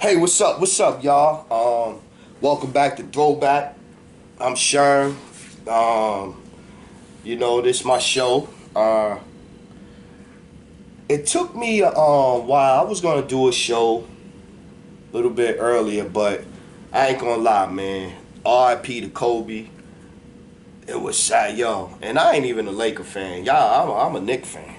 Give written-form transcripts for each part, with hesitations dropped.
Hey, what's up, y'all? Welcome back to Throwback. I'm Sherm. This is my show. It took me a while. I was gonna do a show a little bit earlier, but I ain't gonna lie, man. R.I.P. to Kobe. It was sad, yo. And I ain't even a Laker fan, y'all. I'm a Knicks fan.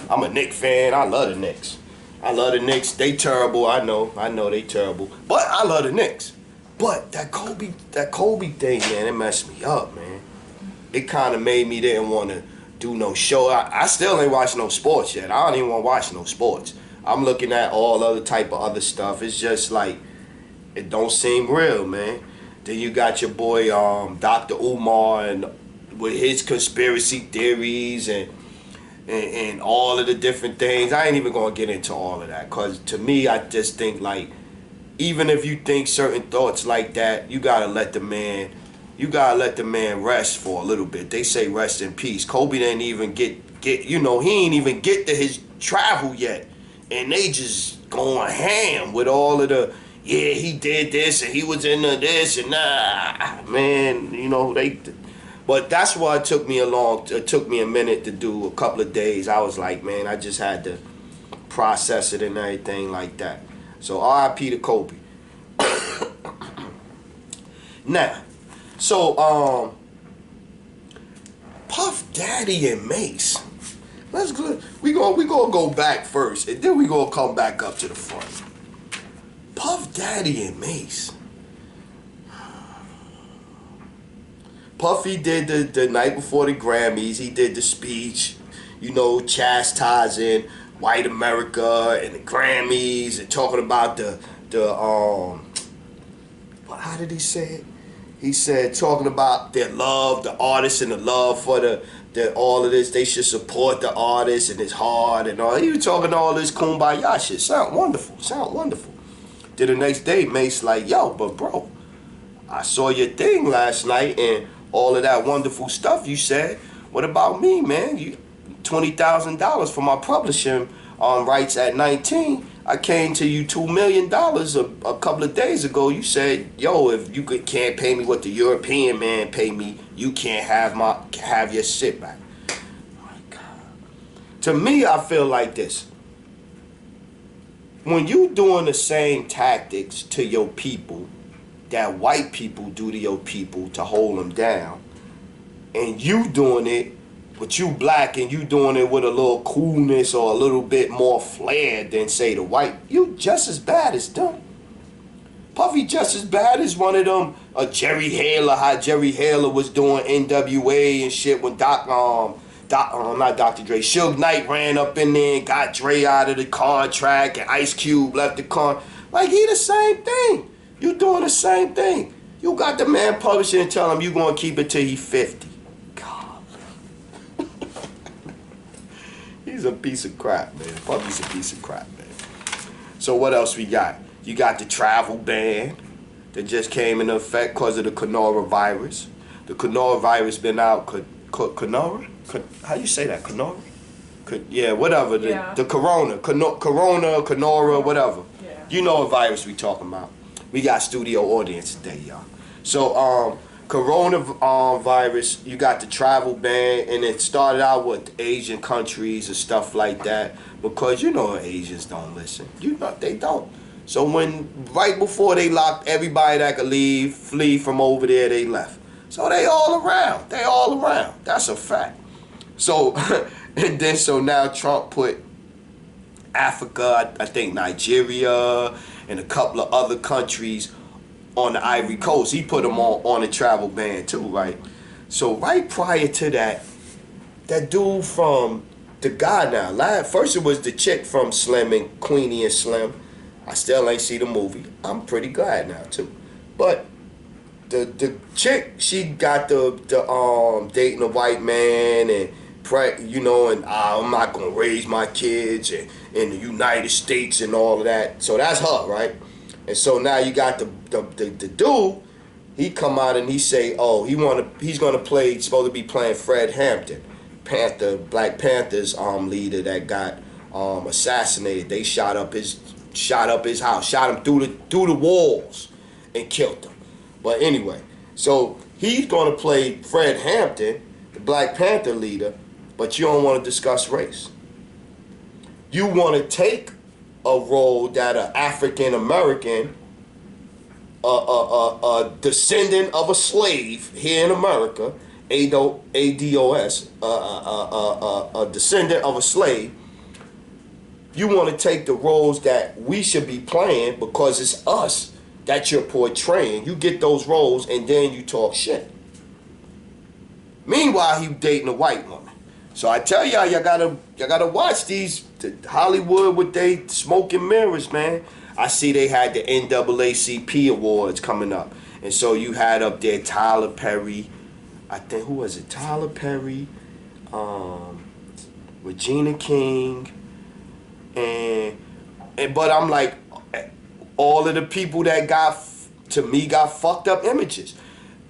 I'm a Knicks fan. I love the Knicks. I love the Knicks. They terrible. I know they terrible. But I love the Knicks. But that Kobe thing, man, it messed me up, man. It kind of made me didn't want to do no show. I still ain't watching no sports yet. I don't even want to watch no sports. I'm looking at all other type of other stuff. It's just like it don't seem real, man. Then you got your boy Dr. Umar and with his conspiracy theories and all of the different things. I ain't even gonna get into all of that, cause to me, I just think like, even if you think certain thoughts like that, you gotta let the man rest for a little bit. They say rest in peace. Kobe didn't even get he ain't even get to his travel yet, and they just going ham with all of the, yeah, he did this and he was into this and man, but that's why it took me a minute to do, a couple of days. I was like, man, I just had to process it and everything like that. So R.I.P. to Kobe. Now, so Puff Daddy and Mace. We gonna go back first, and then we gonna come back up to the front. Puff Daddy and Mace. Puffy did the night before the Grammys. He did the speech, chastising white America and the Grammys and talking about how did he say it? He said talking about their love, the artists, and the love for the all of this. They should support the artists and it's hard and all. He was talking all this kumbaya shit. Sound wonderful. Then the next day, Mace like, yo, but bro, I saw your thing last night and all of that wonderful stuff you said. What about me, man? You $20,000 for my publishing rights at 19. I came to you $2 million a couple of days ago. You said, yo, if you can't pay me what the European man pay me, you can't have your shit back. Oh my God. To me, I feel like this. When you doing the same tactics to your people that white people do to your people to hold them down, and you doing it, but you black and you doing it with a little coolness or a little bit more flair than say the white, you just as bad as them. Puffy just as bad as one of them, Jerry Haler, how Jerry Haler was doing NWA and shit when not Dr. Dre, Suge Knight ran up in there and got Dre out of the contract and Ice Cube left the con. Like, he the same thing. You doing the same thing. You got the man publishing and tell him you gonna keep it till he 50. God. He's a piece of crap, man. Puffy's a piece of crap, man. So what else we got? You got the travel ban that just came into effect because of the coronavirus. The coronavirus been out. Corona? How you say that? Corona? Yeah, whatever. The corona. Whatever. Yeah. You know what virus we talking about. We got studio audience today, y'all. So, coronavirus, you got the travel ban, and it started out with Asian countries and stuff like that, because Asians don't listen. They don't. So right before they locked everybody that could flee from over there, they left. So they all around. That's a fact. So, so now Trump put Africa, I think Nigeria, and a couple of other countries on the Ivory Coast. He put them on a travel ban too, right? So right prior to that dude from the guy now, first it was the chick from Slim and Queenie and Slim. I still ain't see the movie. I'm pretty glad now too. But the chick, she got the dating a white man and and I'm not gonna raise my kids in the United States and all of that. So that's her, right? And so now you got the dude. He come out and he say, oh, he's supposed to be playing Fred Hampton, Black Panthers leader that got assassinated. They shot up his shot up his house, shot him through the walls, and killed him. But anyway, so he's gonna play Fred Hampton, the Black Panther leader, but you don't want to discuss race. You want to take a role that an African American, a descendant of a slave here in America, ADOS, a descendant of a slave. You want to take the roles that we should be playing because it's us that you're portraying. You get those roles and then you talk shit. Meanwhile, he dating a white woman. So I tell y'all, y'all gotta watch these Hollywood with they smoke and mirrors, man. I see they had the NAACP awards coming up, and so you had up there Tyler Perry. I think who was it? Tyler Perry, Regina King, and but I'm like, all of the people that got fucked up images.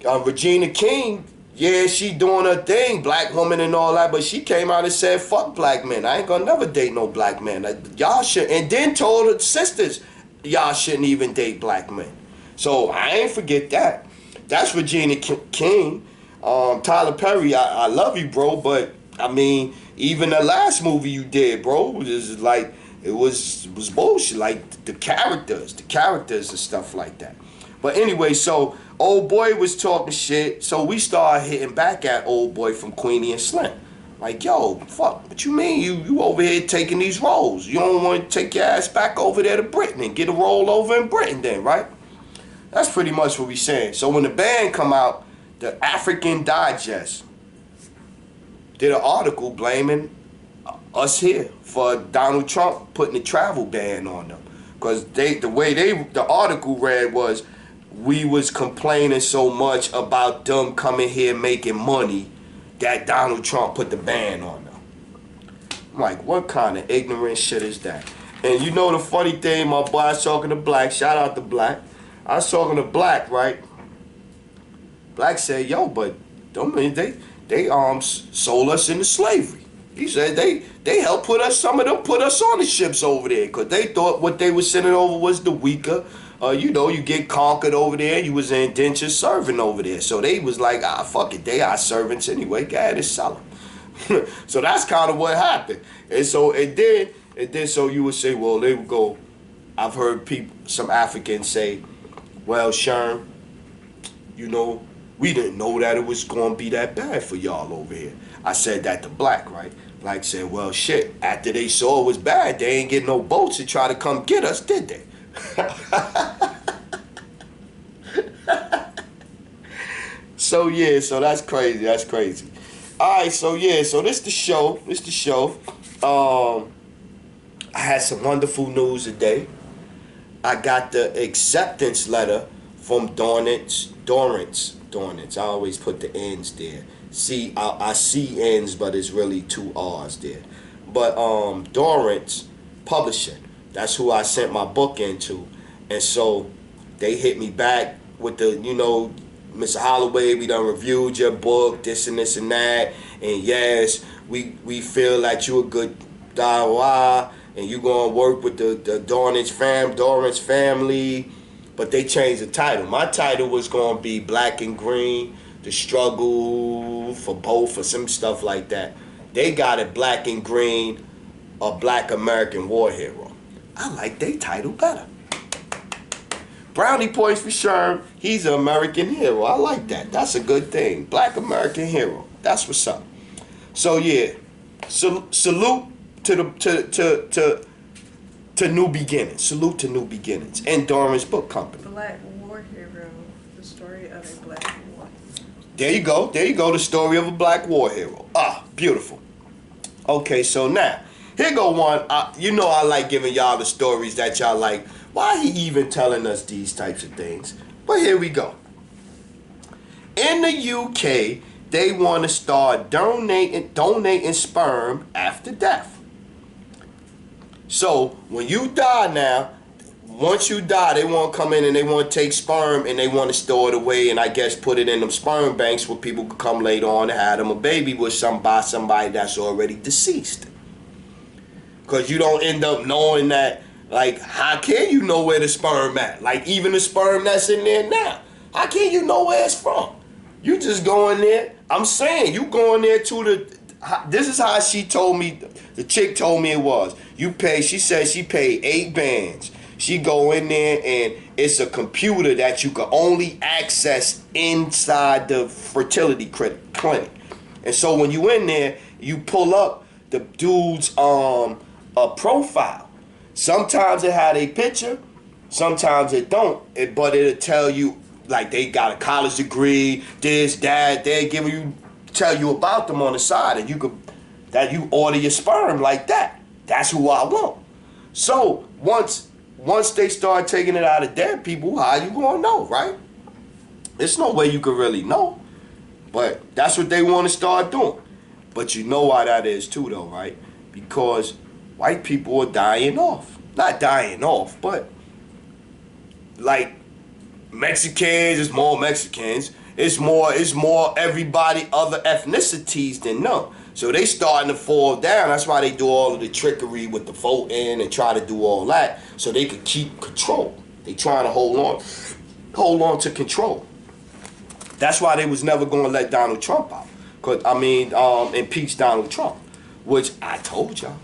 Regina King. Yeah, she doing her thing, black woman and all that, but she came out and said, fuck black men. I ain't gonna never date no black man. Y'all should, and then told her sisters, y'all shouldn't even date black men. So I ain't forget that. That's Regina King. Tyler Perry, I love you, bro, but I mean, even the last movie you did, bro, was like, it was bullshit. Like the characters and stuff like that. But anyway, so old boy was talking shit, so we started hitting back at old boy from Queenie and Slim. Like, yo, fuck, what you mean? You over here taking these roles. You don't want to take your ass back over there to Britain and get a role over in Britain then, right? That's pretty much what we saying. So when the band come out, the African Digest did an article blaming us here for Donald Trump putting a travel ban on them. Because the article read was, we was complaining so much about them coming here making money that Donald Trump put the ban on them. I'm like, what kind of ignorant shit is that? And you know the funny thing, my boy, I was talking to Black, shout out to Black. I was talking to Black, right? Black said, yo, but don't mean they sold us into slavery. He said they helped some of them put us on the ships over there because they thought what they were sending over was the weaker. You get conquered over there. You was an indentured servant over there. So they was like, fuck it. They are servants anyway. Go ahead and sell them. So that's kind of what happened. And then so you would say, well, they would go, I've heard some Africans say, well, Sherm, we didn't know that it was going to be that bad for y'all over here. I said that to Black, right? Black said, well, shit, after they saw it was bad, they ain't get no boats to try to come get us, did they? So yeah, so that's crazy. Alright, so yeah, so this the show. I had some wonderful news today. I got the acceptance letter from Dorrance. I always put the N's there. See, I see N's, but it's really two R's there. But Dorrance Publishing, that's who I sent my book into. And so they hit me back with the, Mr. Holloway, we done reviewed your book, this and this and that. And yes, we feel like you a good and you gonna work with the Dorrance family. But they changed the title. My title was gonna be Black and Green, the struggle for both or some stuff like that. They got it Black and Green, a Black American war hero. I like their title better. Brownie points for Sherm. He's an American hero. I like that. That's a good thing. Black American hero. That's what's up. So yeah, salute to new beginnings. Salute to new beginnings. And Dorrance Book Company. Black War Hero, the story of a black war. There you go. The story of a black war hero. Ah, beautiful. Okay, so now, here go one. I like giving y'all the stories that y'all like. Why he even telling us these types of things? But here we go. In the UK, they want to start donating sperm after death. So when you die now, once you die, they want to come in and they want to take sperm and they want to store it away and I guess put it in them sperm banks where people could come later on and have them a baby with somebody that's already deceased. Because you don't end up knowing that Like, how can you know where the sperm at? Like, even the sperm that's in there now, how can you know where it's from? You just go in there. I'm saying, you go in there to the, this is how she told me, the chick told me it was. You pay, she said she paid 8 bands. She go in there and it's a computer that you can only access inside the fertility clinic. And so when you in there, you pull up the dude's a profile. Sometimes it had a picture, sometimes it don't. But it'll tell you like they got a college degree, this, that. They tell you about them on the side, and you order your sperm like that. That's who I want. So once they start taking it out of dead people, how you gonna know, right? There's no way you can really know. But that's what they want to start doing. But you know why that is too, though, right? Because white people are dying off. Not dying off, but like Mexicans, it's more Mexicans. It's more everybody, other ethnicities than none. So they starting to fall down. That's why they do all of the trickery with the voting and try to do all that so they could keep control. They trying to hold on to control. That's why they was never going to let Donald Trump out. Impeach Donald Trump, which I told y'all.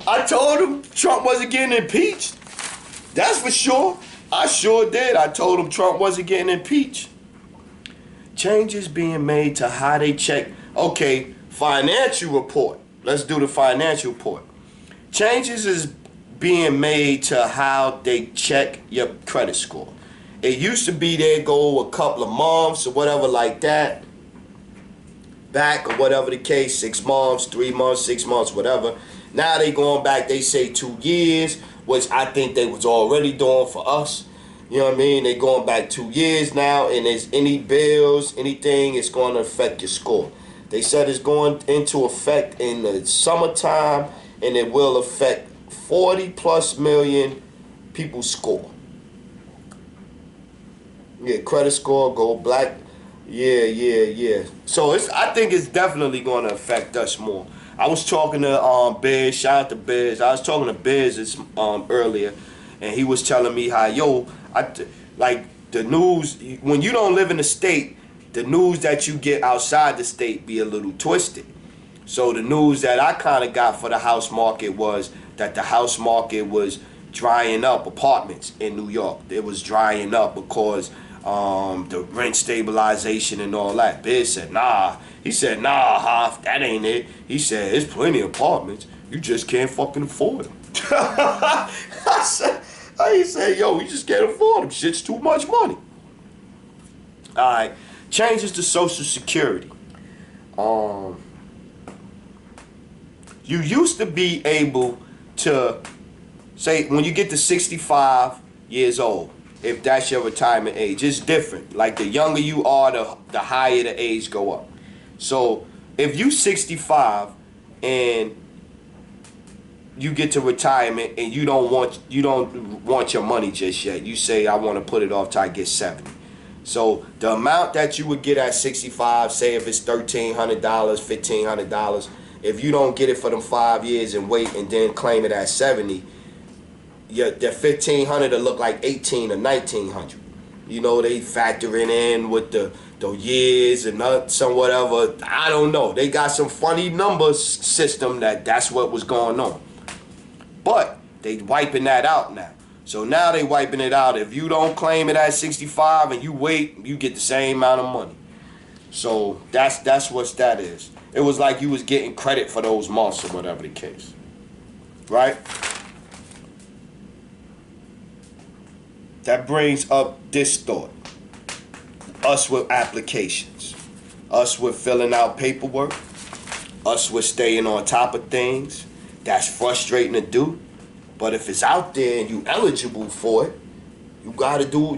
I told him Trump wasn't getting impeached. That's for sure. I sure did. I told him Trump wasn't getting impeached. Changes being made to how they check. Okay, financial report. Let's do the financial report. Changes is being made to how they check your credit score. It used to be they go a couple of months or whatever like that. Back or whatever the case, 6 months, 3 months, 6 months, whatever. Now they going back, they say 2 years, which I think they was already doing for us. You know what I mean? They going back 2 years now, and there's any bills, anything, it's going to affect your score. They said it's going into effect in the summertime, and it will affect 40+ million people's score. Yeah, credit score, go black. Yeah. So I think it's definitely going to affect us more. I was talking to Biz, shout out to Biz. I was talking to Biz earlier, and he was telling me how, like the news, when you don't live in the state, the news that you get outside the state be a little twisted. So the news that I kind of got for the house market was that the house market was drying up, apartments in New York. It was drying up because the rent stabilization and all that. Biz said, nah. He said, nah, Hoff, that ain't it. He said, there's plenty of apartments. You just can't fucking afford them. He said, yo, you just can't afford them. Shit's too much money. All right. Changes to Social Security. You used to be able to say, when you get to 65 years old, if that's your retirement age, it's different. Like the younger you are, the higher the age go up. So if you 65 and you get to retirement and you don't want your money just yet, you say I want to put it off till I get 70. So the amount that you would get at 65, say if it's $1,300, $1,500, if you don't get it for them 5 years and wait and then claim it at 70, the $1,500 will look like $1,800 or $1,900. You know, they factoring in with the years and some whatever. I don't know. They got some funny numbers system that's what was going on. But they wiping that out now. So now they wiping it out. If you don't claim it at 65 and you wait, you get the same amount of money. So that's what that is. It was like you was getting credit for those months or whatever the case. Right? That brings up this thought. Us with applications. Us with filling out paperwork. Us with staying on top of things. That's frustrating to do. But if it's out there and you eligible for it, you gotta do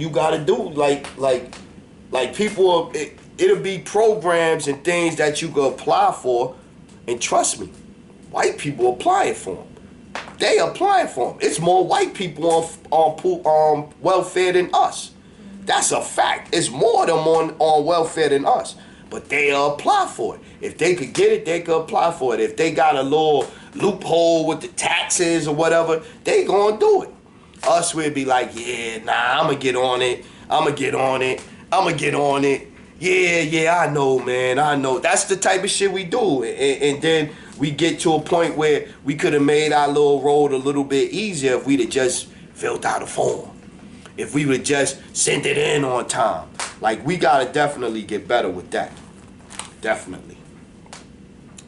like people, it'll be programs and things that you can apply for, and trust me, white people applying for them. They applying for them. It's more white people on welfare than us. That's a fact. It's more of them on welfare than us. but they'll apply for it. If they could get it, they could apply for it. If they got a little loophole with the taxes or whatever, they gonna do it. Us, we'd be like, yeah, nah, I'ma get on it. I'ma get on it. I'ma get on it. Yeah, I know, man. I know. That's the type of shit we do. And then we get to a point where we could have made our little road a little bit easier if we'd have just filled out a form. If we would just send it in on time. Like, we gotta definitely get better with that. Definitely.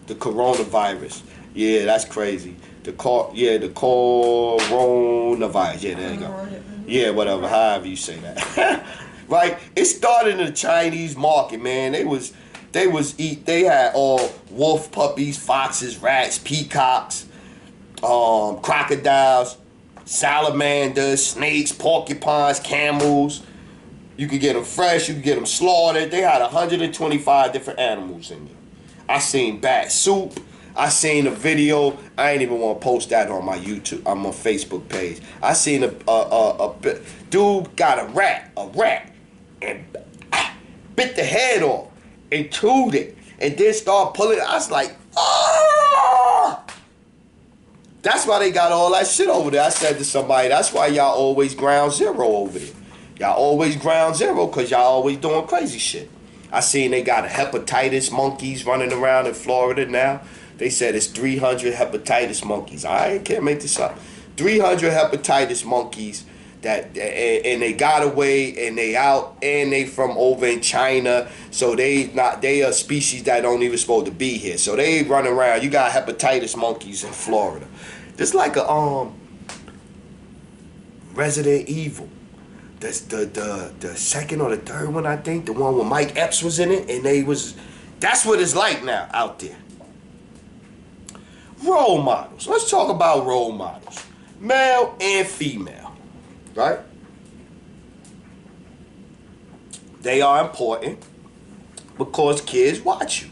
The coronavirus. Yeah, that's crazy. The coronavirus. Yeah, there you go. Yeah, whatever, however you say that. Right? It started in the Chinese market, man. They had all wolf puppies, foxes, rats, peacocks, crocodiles, salamanders, snakes, porcupines, camels. You could get them fresh, you could get them slaughtered. They had 125 different animals in there. I seen bat soup. I seen a video. I ain't even want to post that on my YouTube, on my Facebook page. I seen a dude got a rat, and bit the head off and chewed it, and then started pulling it. I was like, ah! That's why they got all that shit over there. I said to somebody, that's why y'all always ground zero over there. Y'all always ground zero because y'all always doing crazy shit. I seen they got a hepatitis monkeys running around in Florida now. They said it's 300 hepatitis monkeys. I can't make this up. 300 hepatitis monkeys that, and they got away, and they out, and they from over in China. So they a species that don't even supposed to be here. So they run around. You got hepatitis monkeys in Florida. Just like a Resident Evil. That's the second or the third one, I think. The one where Mike Epps was in it, and that's what it's like now out there. Role models. Let's talk about role models. Male and female. Right? They are important because kids watch you.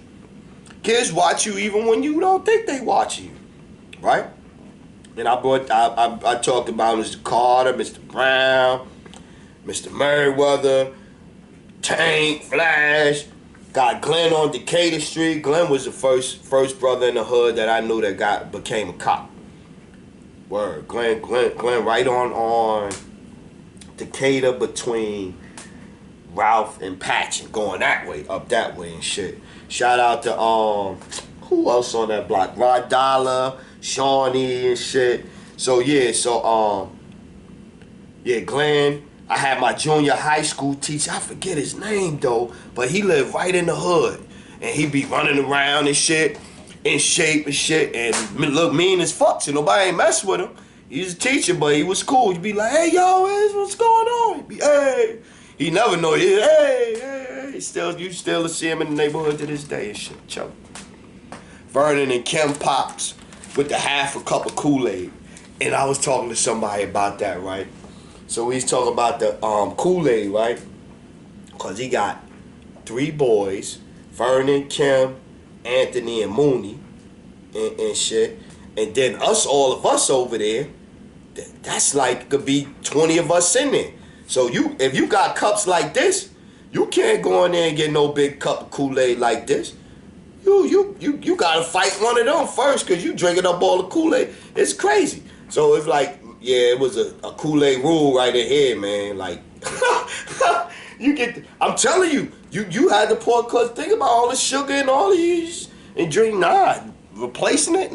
Kids watch you even when you don't think they watching you. Right? And I talked about Mr. Carter, Mr. Brown, Mr. Merriweather, Tank, Flash. Got Glenn on Decatur Street. Glenn was the first brother in the hood that I knew that became a cop. Word. Glenn right on Decatur between Ralph and Patchen, going that way, up that way and shit. Shout out to who else on that block? Rod Dollar, Shawnee and shit. So Glenn. I had my junior high school teacher, I forget his name though, but he lived right in the hood. And he be running around and shit, in shape and shit, and look mean as fuck, so nobody ain't mess with him. He was a teacher, but he was cool. He'd be like, hey, yo, what's going on? He'd be, hey. He never know, hey. You still see him in the neighborhood to this day and shit, choke. Vernon and Kim Pops with the half a cup of KoolAid. And I was talking to somebody about that, right? So he's talking about the KoolAid, right? Because he got 3 boys, Vernon, Kim, Anthony, and Mooney, and shit. And then all of us over there, that's like, could be 20 of us in there. So if you got cups like this, you can't go in there and get no big cup of KoolAid like this. You gotta fight one of them first, because you drinking up all the KoolAid. It's crazy. So it's like, yeah, it was a KoolAid rule right in here, man. Like, I'm telling you, you had to pour, cause think about all the sugar and all these, and drink, replacing it,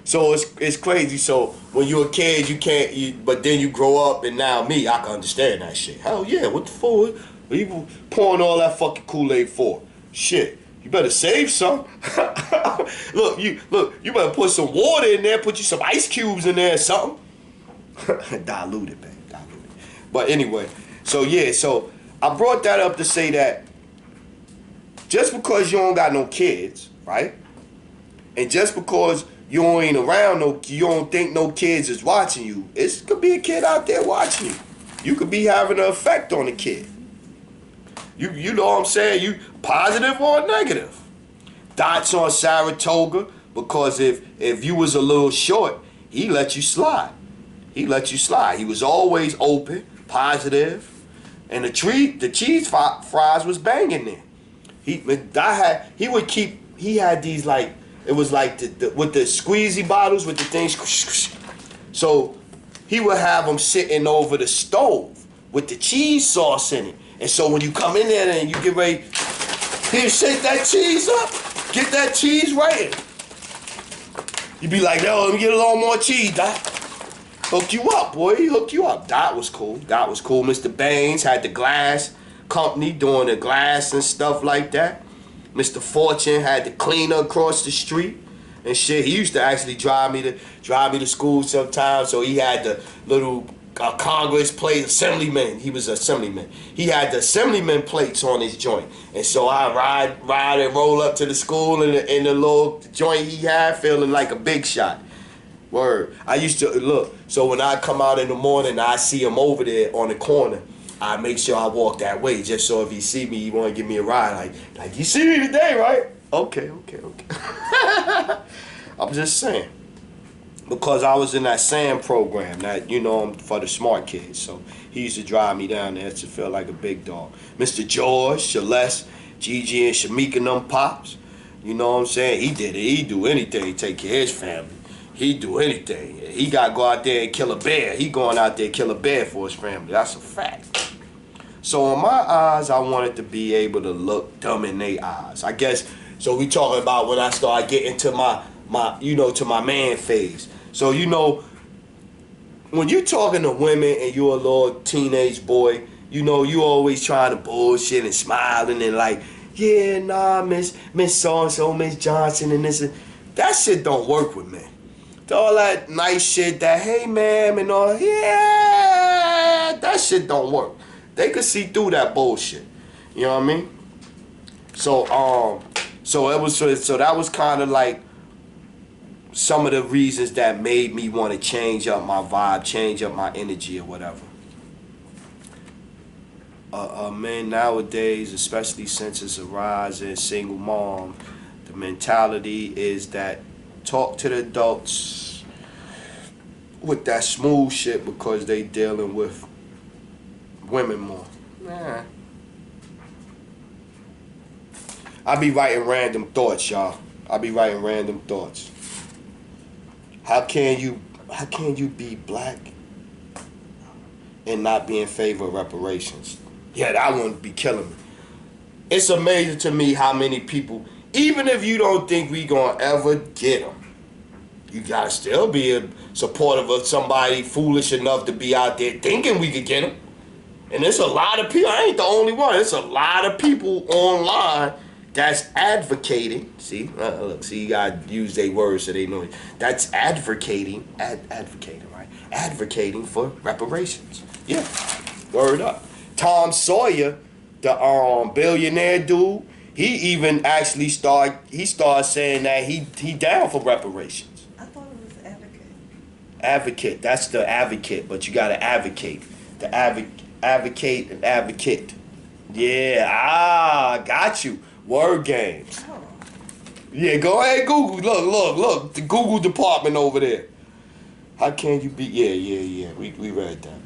So it's crazy. So when you're a kid, you can't, but then you grow up, and now me, I can understand that shit. Hell yeah, what the fuck? What you pouring all that fucking KoolAid for? Shit, you better save some. Look, you better put some water in there, put you some ice cubes in there or something. Diluted, man. Diluted. But anyway, so I brought that up to say that just because you don't got no kids, right? And just because you ain't around you don't think no kids is watching you, it could be a kid out there watching you. You could be having an effect on the kid. You know what I'm saying? You positive or negative. Dots on Saratoga, because if you was a little short, he let you slide. He let you slide. He was always open, positive, and the cheese fries was banging there. He had these like, it was like with the squeezy bottles with the things. So he would have them sitting over the stove with the cheese sauce in it. And so when you come in there and you get ready, he'll shake that cheese up, get that cheese right in. You be like, yo, let me get a little more cheese, Doc. Hook you up, boy. He hook you up. That was cool. That was cool. Mr. Baines had the glass company doing the glass and stuff like that. Mr. Fortune had the cleaner across the street and shit. He used to actually drive me to school sometimes. So he had the little Congress plate, assemblyman. He was an assemblyman. He had the assemblyman plates on his joint. And so I ride and roll up to the school in the little joint he had, feeling like a big shot. Word. I used to, look, so when I come out in the morning, I see him over there on the corner. I make sure I walk that way, just so if he see me, he want to give me a ride. Like, you see me today, right? Okay. I'm just saying. Because I was in that SAM program, that, for the smart kids. So he used to drive me down there to feel like a big dog. Mr. George, Celeste, Gigi, and Shamika and them pops. You know what I'm saying? He did it. He'd do anything to take care of his family. He'd do anything. He got to go out there and kill a bear. He going out there and kill a bear for his family. That's a fact. So in my eyes, I wanted to be able to look dumb in their eyes. I guess, so we talking about when I started getting to my to my man phase. So, when you talking to women and you're a little teenage boy, you always trying to bullshit and smiling and like, yeah, nah, Miss So-and-so, Miss Johnson and this. That shit don't work with men. All that nice shit, that hey ma'am and all, yeah, that shit don't work. They could see through that bullshit. You know what I mean? So that was kind of like some of the reasons that made me want to change up my vibe, change up my energy or whatever. Men nowadays, especially since it's a rise in single mom, the mentality is that talk to the adults with that smooth shit because they dealing with women more. Nah. I be writing random thoughts, y'all. I be writing random thoughts. How can you be black and not be in favor of reparations? Yeah, that wouldn't be killing me. It's amazing to me how many people, even if you don't think we gonna ever get them, you gotta still be supportive of somebody foolish enough to be out there thinking we could get them. And there's a lot of people, I ain't the only one, there's a lot of people online that's advocating. See, look, see, you gotta use their words so they know it. That's advocating, right? Advocating for reparations. Yeah, word up. Tom Sawyer, the billionaire dude, he even actually started saying that he down for reparations. I thought it was advocate. Advocate, that's the advocate, but you gotta advocate. The advocate and advocate. Yeah, got you. Word games. Oh. Yeah, go ahead, Google. Look. The Google department over there. How can you be? Yeah. We read that.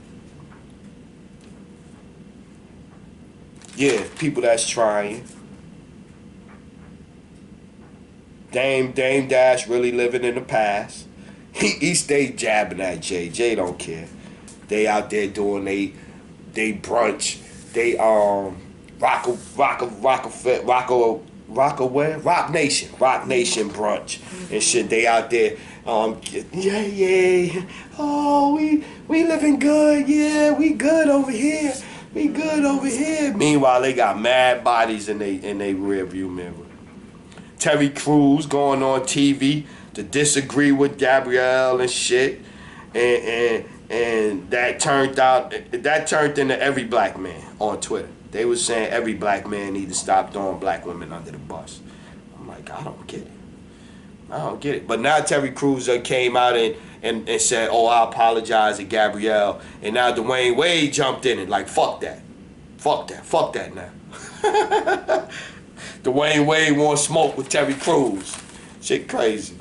Yeah, people that's trying. Dame Dash really living in the past. He stayed jabbing at Jay. Jay don't care. They out there doing they brunch. They Rock Nation brunch and shit. They out there, yeah. Oh, we living good. Yeah, we good over here. We good over here. Meanwhile, they got mad bodies in they rear view mirror. Terry Crews going on TV to disagree with Gabrielle and shit, and that turned into every black man on Twitter. They was saying every black man need to stop throwing black women under the bus. I'm like, I don't get it. But now Terry Crews came out and said, oh, I apologize to Gabrielle. And now Dwayne Wade jumped in and like, fuck that now. Dwayne Wade won't smoke with Terry Crews. Shit crazy.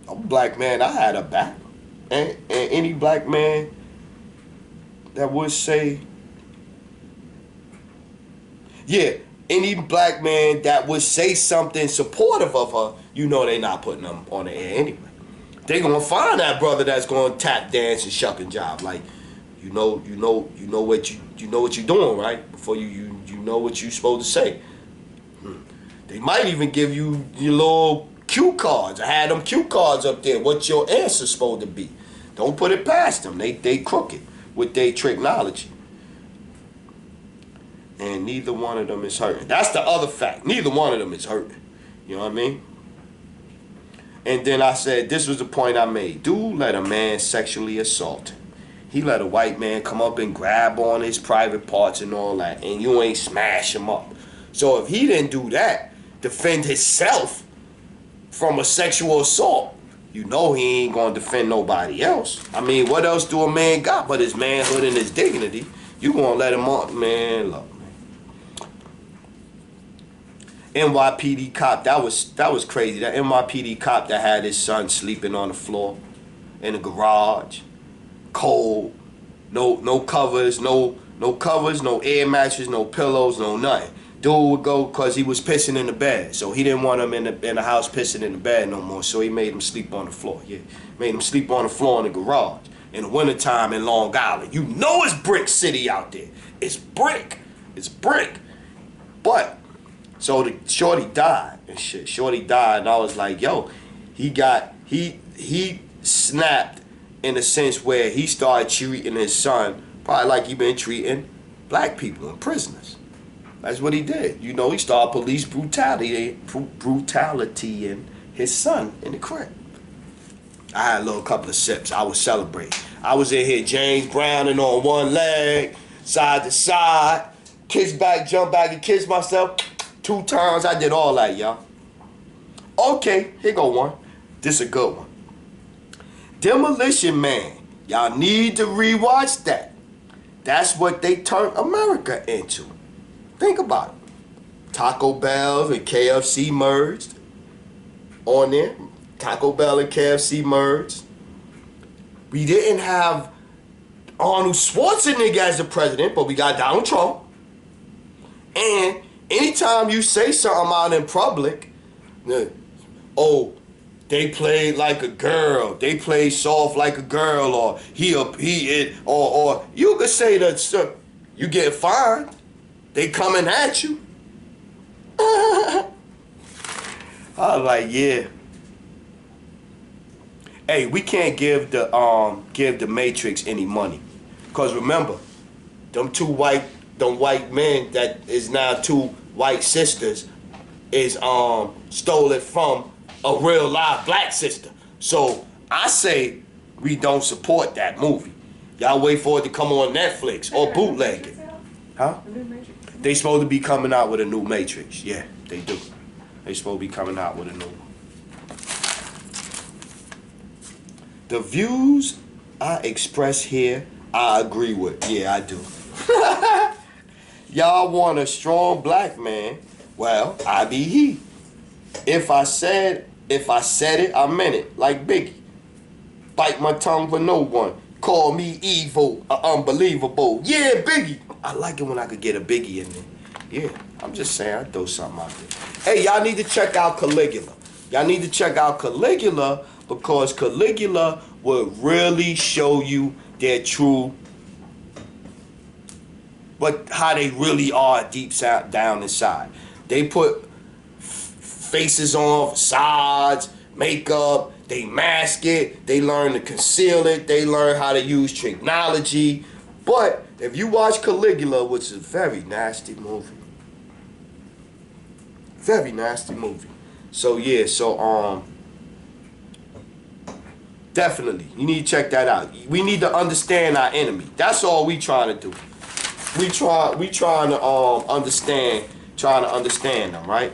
I'm a black man, I had a back. And any black man that would say Yeah, any black man that would say something supportive of her, you know they not putting them on the air anyway. They gonna find that brother that's gonna tap dance and shuck and jive. Like, you know what you know what you're doing, right? Before you know what you supposed to say. They might even give you your little cue cards. I had them cue cards up there. What your answer's supposed to be. Don't put it past them. They crooked with their technology. And neither one of them is hurting. That's the other fact. Neither one of them is hurting. You know what I mean? And then I said, this was the point I made. Dude let a man sexually assault him. He let a white man come up and grab on his private parts and all that, and you ain't smash him up. So if he didn't do that, defend himself from a sexual assault, you know he ain't gonna defend nobody else. I mean, what else do a man got but his manhood and his dignity? You gonna let him up, man? Look, NYPD cop, that was crazy. That NYPD cop that had his son sleeping on the floor in the garage, cold, no covers, no covers, no air mattress, no pillows, no nothing. Dude would go because he was pissing in the bed, so he didn't want him in the house pissing in the bed no more. So he made him sleep on the floor. Yeah, made him sleep on the floor in the garage in the wintertime in Long Island. You know it's brick city out there. It's brick. It's brick. But so the shorty died and shit. Shorty died, and I was like, yo, he snapped in a sense where he started treating his son probably like he been treating black people and prisoners. That's what he did. You know, he started police brutality in his son in the crib. I had a little couple of sips. I was celebrating. I was in here James Browning on one leg, side to side, kiss back, jump back, and kiss myself 2 times. I did all that, y'all. Okay, here go one. This a good one. Demolition Man. Y'all need to rewatch that. That's what they turned America into. Think about it. Taco Bell and KFC merged on there. Taco Bell and KFC merged. We didn't have Arnold Schwarzenegger as the president, but we got Donald Trump. And anytime you say something out in public, oh, they played like a girl, they played soft like a girl, or or you could say that you get fined. They coming at you. I was like, yeah. Hey, we can't give the Matrix any money, cause remember, them white men that is now 2 white sisters is stole it from a real live black sister. So I say we don't support that movie. Y'all wait for it to come on Netflix or bootleg it. Huh? They supposed to be coming out with a new Matrix. Yeah, they do. They supposed to be coming out with a new one. The views I express here, I agree with. Yeah, I do. Y'all want a strong black man? Well, I be he. If I said it, I meant it. Like Biggie. Bite my tongue for no one. Call me evil, unbelievable. Yeah, Biggie. I like it when I could get a Biggie in there. Yeah, I'm just saying, I throw something out there. Hey, y'all need to check out Caligula. Y'all need to check out Caligula, because Caligula will really show you their true, how they really are deep down inside. They put faces on, facades, makeup, they mask it, they learn to conceal it, they learn how to use technology. But if you watch Caligula, which is a very nasty movie. Very nasty movie. So yeah, definitely, you need to check that out. We need to understand our enemy. That's all we trying to do. We trying to understand them, right?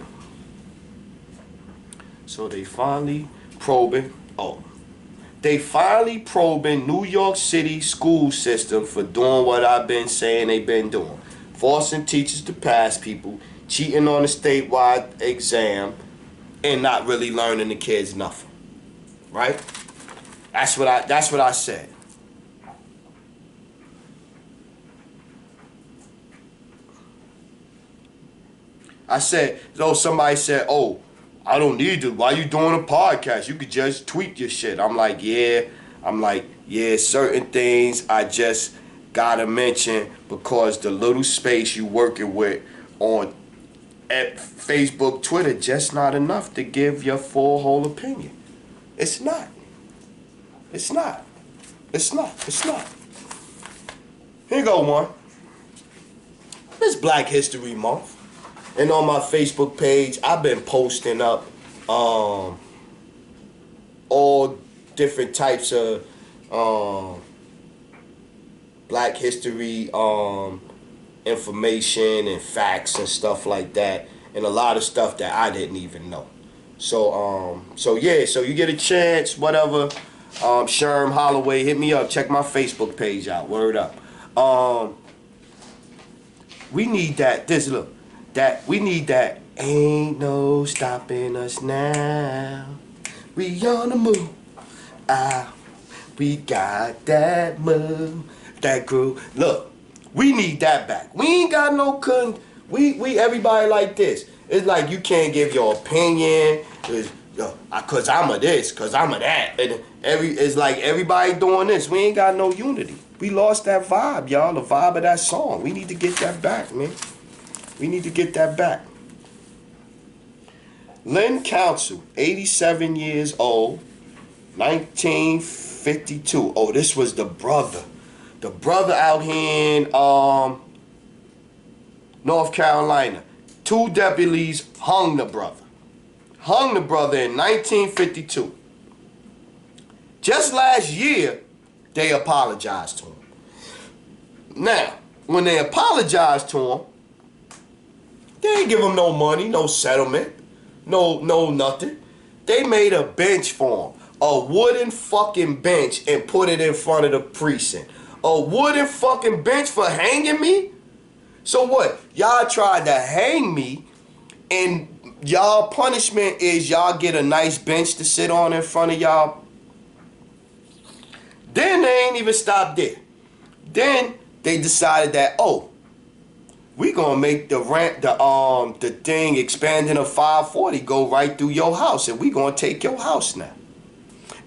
So they finally probing New York City school system for doing what I've been saying they've been doing. Forcing teachers to pass people, cheating on a statewide exam, and not really learning the kids nothing. Right? That's what I said. I said, so somebody said, oh, I don't need to. Why you doing a podcast? You could just tweet your shit. I'm like, yeah. Certain things I just gotta mention because the little space you working with on at Facebook, Twitter, just not enough to give your full whole opinion. It's not. It's not. It's not. It's not. Here go one. It's Black History Month. And on my Facebook page, I've been posting up all different types of Black History information and facts and stuff like that, and a lot of stuff that I didn't even know. So yeah, so you get a chance, whatever. Sherm Holloway, hit me up. Check my Facebook page out. Word up. We need that. We need that. Ain't no stopping us now. We on the move. We got that move, that groove. Look, we need that back. We ain't got no couldn't. We everybody like this. It's like you can't give your opinion. Cause I'm a this, cause I'm a that. And it's like everybody doing this. We ain't got no unity. We lost that vibe, y'all. The vibe of that song. We need to get that back, man. We need to get that back. Lynn Council, 87 years old, 1952. Oh, this was the brother. The brother out here in North Carolina. 2 deputies hung the brother. Hung the brother in 1952. Just last year, they apologized to him. Now, when they apologized to him, they didn't give him no money, no settlement, no nothing. They made a bench for him. A wooden fucking bench and put it in front of the precinct. A wooden fucking bench for hanging me? So what? Y'all tried to hang me, and y'all punishment is y'all get a nice bench to sit on in front of y'all. Then they ain't even stopped there. Then they decided that, oh, we gonna make the thing expanding to 540 go right through your house, and we gonna take your house now.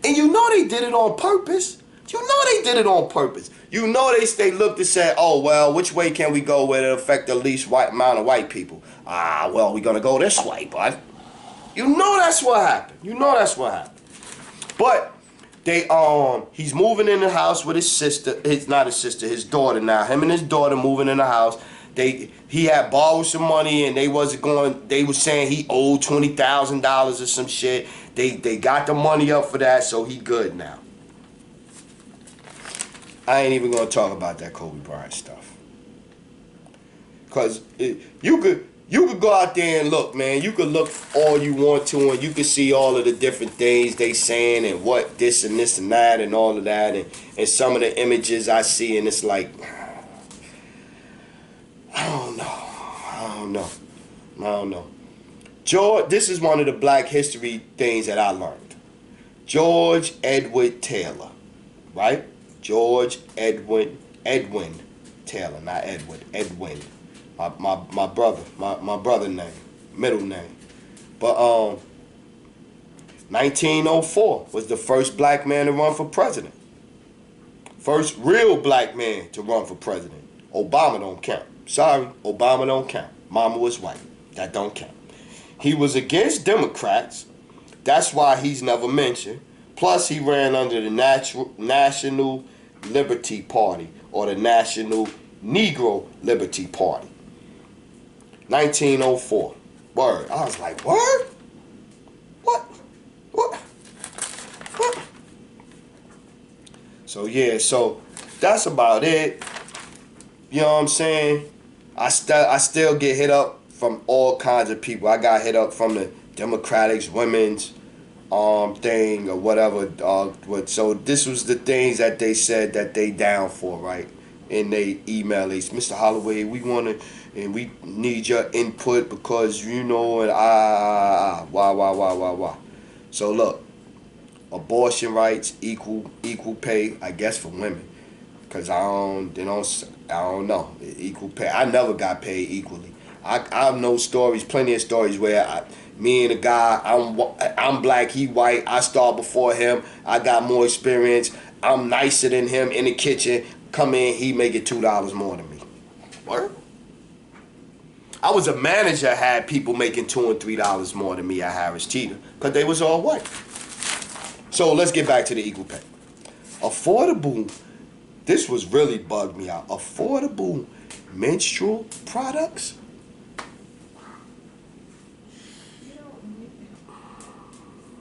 And you know they did it on purpose. You know they did it on purpose. You know they looked and said, oh, well, which way can we go where it affect the least amount of white people? Well, we're going to go this way, bud. You know that's what happened. You know that's what happened. But he's moving in the house with his sister. His daughter now. Him and his daughter moving in the house. He had borrowed some money, and they were saying he owed $20,000 or some shit. They got the money up for that, so he good now. I ain't even gonna talk about that Kobe Bryant stuff. Cause you could go out there and look, man. You could look all you want to, and you can see all of the different things they saying and what this and that and all of that, and some of the images I see, and it's like, I don't know. George, this is one of the Black History things that I learned. George Edward Taylor, right? George Edwin Taylor, not Edward, Edwin. My brother name, middle name. But 1904 was the first black man to run for president. First real black man to run for president. Obama don't count. Sorry, Obama don't count. Mama was white. That don't count. He was against Democrats. That's why he's never mentioned. Plus, he ran under the National Liberty Party, or the National Negro Liberty Party. 1904. Word. I was like, word? What? So yeah, so that's about it. You know what I'm saying? I still get hit up from all kinds of people. I got hit up from the Democratic Women's thing or whatever. So this was the things that they said that they down for, right? And they email us, Mr. Holloway, we need your input because you know, and why. So look, abortion rights, equal pay, I guess for women, cause I don't know, equal pay. I never got paid equally. I know stories, plenty of stories where me and a guy, I'm black, he white. I start before him. I got more experience. I'm nicer than him in the kitchen. Come in, he making $2 more than me. What? I was a manager, had people making $2 and $3 more than me at Harris Teeter because they was all white. So let's get back to the equal pay. Affordable, this was really bugged me out. Affordable menstrual products?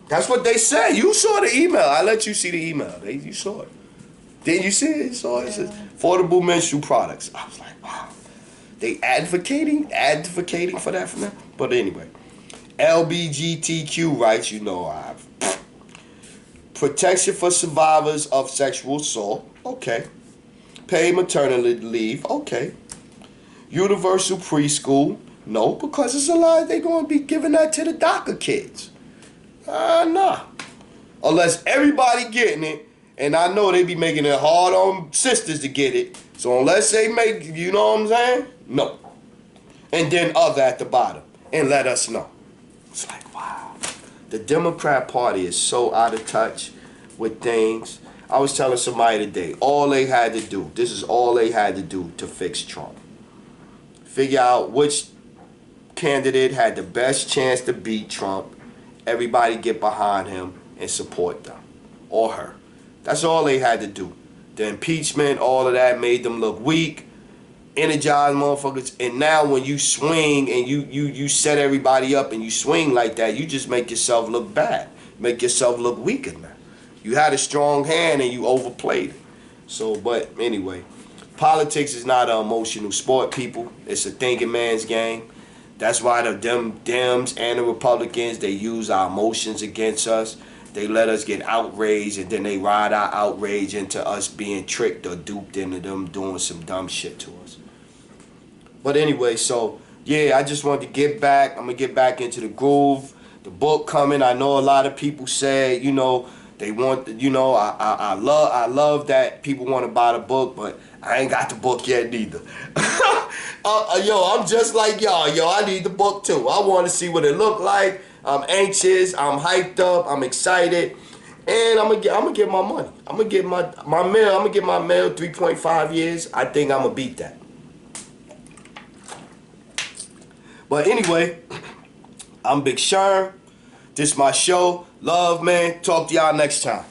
That's what they said. You saw the email. I let you see the email. You saw it. Didn't you see it? You saw it. It says affordable menstrual products. I was like, wow. They advocating for that from them. But anyway, LGBTQ rights, you know, protection for survivors of sexual assault, okay. Paid maternity leave, okay. Universal preschool, no, because it's a lie. They're going to be giving that to the DACA kids. Nah. Unless everybody getting it, and I know they be making it hard on sisters to get it. So unless they make, you know what I'm saying? No. And then other at the bottom. And let us know. It's like, wow. The Democrat Party is so out of touch with things. I was telling somebody today, all they had to do, this is all they had to do to fix Trump. Figure out which candidate had the best chance to beat Trump. Everybody get behind him and support them. Or her. That's all they had to do. The impeachment, all of that made them look weak. Energized motherfuckers. And now when you swing and you set everybody up and you swing like that, you just make yourself look bad. Make yourself look weaker now. You had a strong hand and you overplayed it. So, but anyway, politics is not an emotional sport, people. It's a thinking man's game. That's why the Dems and the Republicans, they use our emotions against us. They let us get outraged, and then they ride our outrage into us being tricked or duped into them doing some dumb shit to us. But anyway, so, yeah, I just wanted to get back. I'm going to get back into the groove. The book coming. I know a lot of people say, you know, they want, you know, I love that people want to buy the book, but I ain't got the book yet neither. Yo, I'm just like y'all. Yo, I need the book too. I want to see what it look like. I'm anxious. I'm hyped up. I'm excited. And I'm gonna get my money. I'm gonna get my mail. I'm gonna get my mail 3.5 years. I think I'm gonna beat that. But anyway, I'm Big Sherm. This is my show. Love, man. Talk to y'all next time.